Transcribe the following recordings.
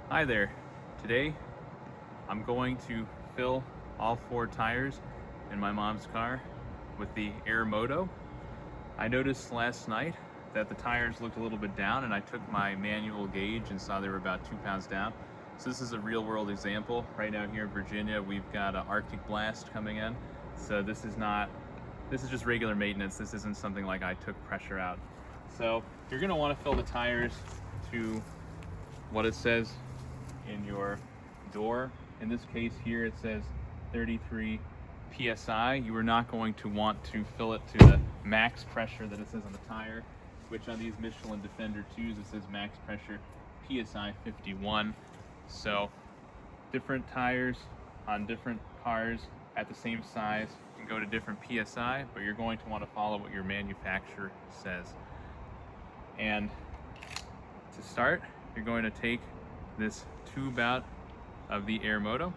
Hi there. Today I'm going to fill all 4 tires in my mom's car with the Airmoto. I noticed last night that the tires looked a little bit down, and I took my manual gauge and saw they were about 2 pounds down. So this is a real world example. Right now here in Virginia we've got an Arctic blast coming in. So this is just regular maintenance. This isn't something like I took pressure out. So you're going to want to fill the tires to what it says in your door. In this case here it says 33 psi. You are not going to want to fill it to the max pressure that it says on the tire, which on these Michelin Defender 2s it says max pressure psi 51. So different tires on different cars at the same size can go to different psi, but you're going to want to follow what your manufacturer says. And to start, you're going to take this tube out of the Airmoto.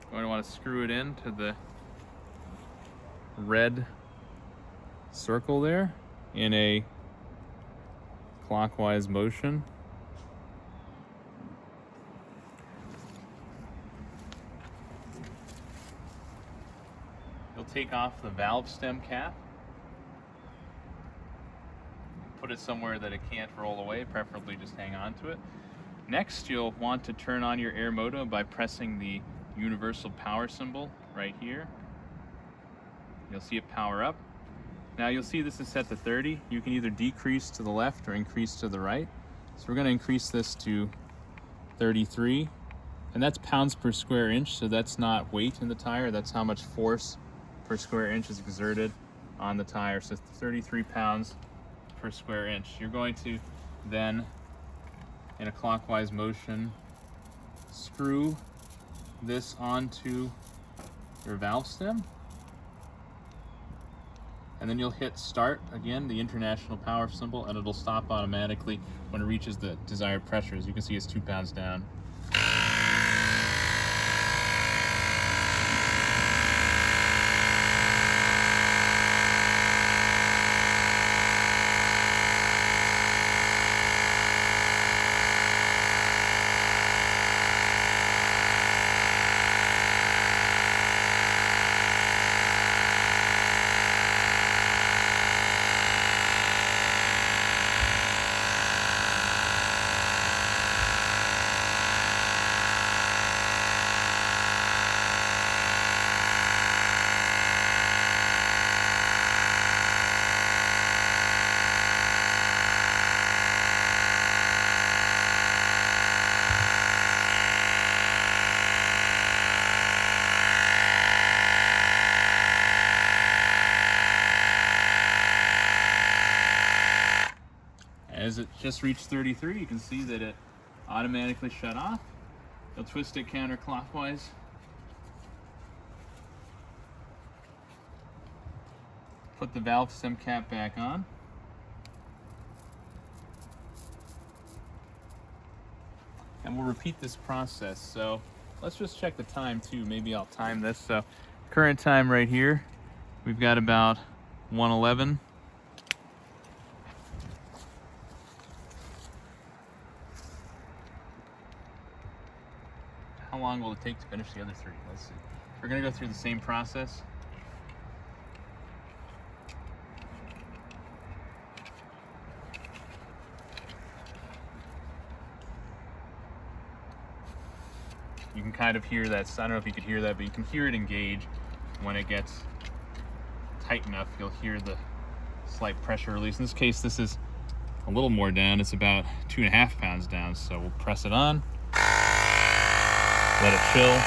You're going to want to screw it into the red circle there in a clockwise motion. You'll take off the valve stem cap, put it somewhere that it can't roll away, preferably just hang on to it. Next, you'll want to turn on your Airmoto by pressing the universal power symbol right here. You'll see it power up. Now you'll see this is set to 30. You can either decrease to the left or increase to the right. So we're going to increase this to 33, and that's pounds per square inch, so that's not weight in the tire, that's how much force per square inch is exerted on the tire. So it's 33 pounds per square inch. You're going to then, in a clockwise motion, screw this onto your valve stem, and then you'll hit start again, the international power symbol, and it'll stop automatically when it reaches the desired pressure. As you can see, it's 2 pounds down. As it just reached 33, you can see that it automatically shut off. You'll twist it counterclockwise. Put the valve stem cap back on. And we'll repeat this process. So let's just check the time too. Maybe I'll time this. So current time right here, we've got about 1:11. How long will it take to finish the other 3? Let's see. We're going to go through the same process. You can kind of hear that. I don't know if you could hear that, but you can hear it engage when it gets tight enough. You'll hear the slight pressure release. In this case, this is a little more down. It's about 2.5 pounds down. So we'll press it on. Let it chill.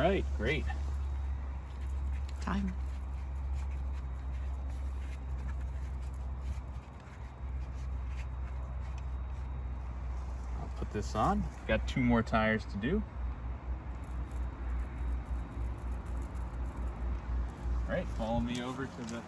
right, great. Time. I'll put this on. Got 2 more tires to do. All right, follow me over to the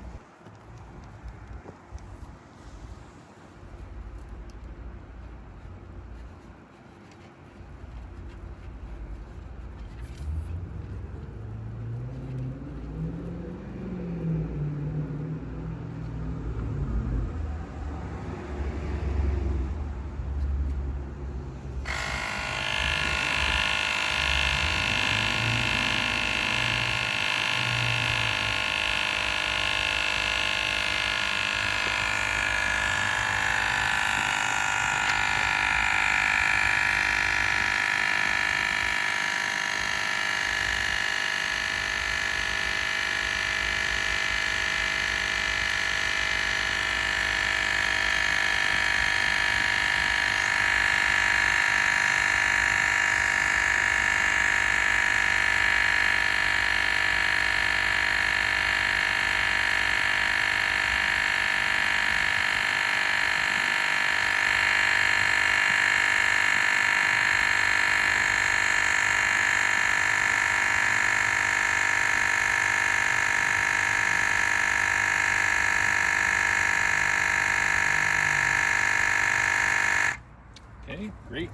Okay, great.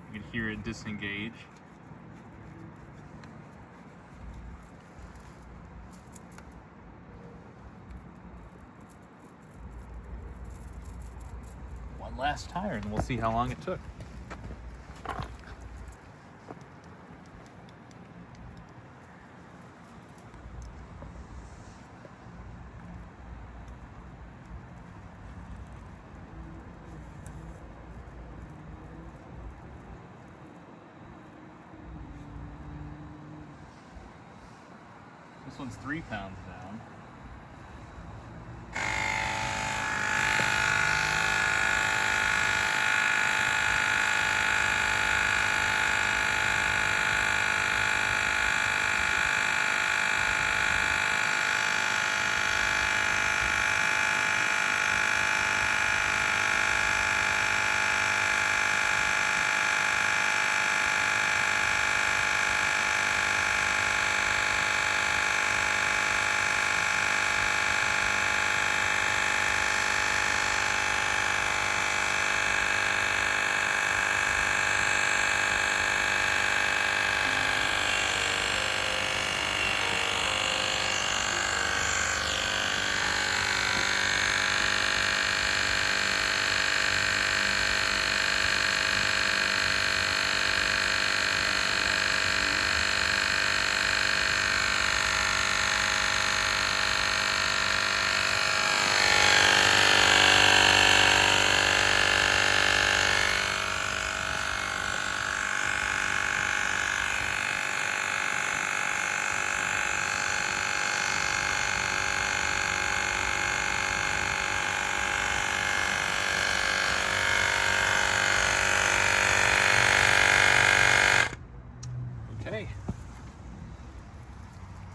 You can hear it disengage. One last tire and we'll see how long it took. This one's 3 pounds down.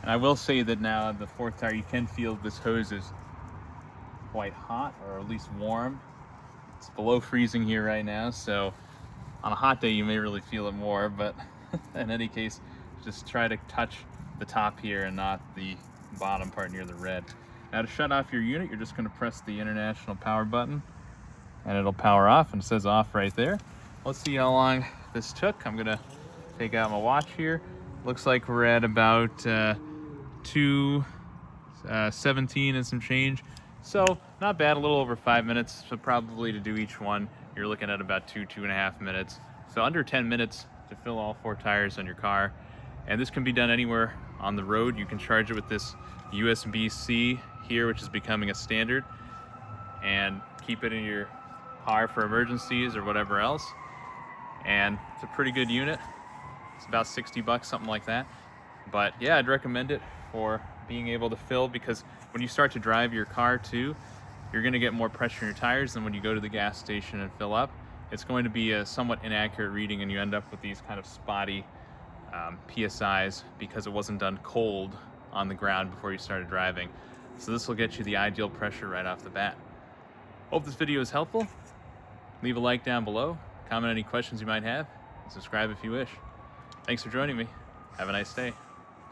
And I will say that now the 4th tire, you can feel this hose is quite hot, or at least warm. It's below freezing here right now, so on a hot day you may really feel it more, but in any case, just try to touch the top here and not the bottom part near the red. Now to shut off your unit, you're just going to press the international power button and it'll power off, and it says off right there. Let's see how long this took. I'm going to take out my watch here. Looks like we're at about 2:17 and some change. So not bad, a little over 5 minutes. So probably to do each one, you're looking at about 2.5 minutes. So under 10 minutes to fill all 4 tires on your car. And this can be done anywhere on the road. You can charge it with this USB-C here, which is becoming a standard, and keep it in your car for emergencies or whatever else. And it's a pretty good unit. It's about 60 bucks, something like that. But yeah, I'd recommend it for being able to fill, because when you start to drive your car too, you're gonna get more pressure in your tires than when you go to the gas station and fill up. it's going to be a somewhat inaccurate reading, and you end up with these kind of spotty PSIs because it wasn't done cold on the ground before you started driving. So this will get you the ideal pressure right off the bat. Hope this video is helpful. Leave a like down below, comment any questions you might have, and subscribe if you wish. Thanks for joining me. Have a nice day.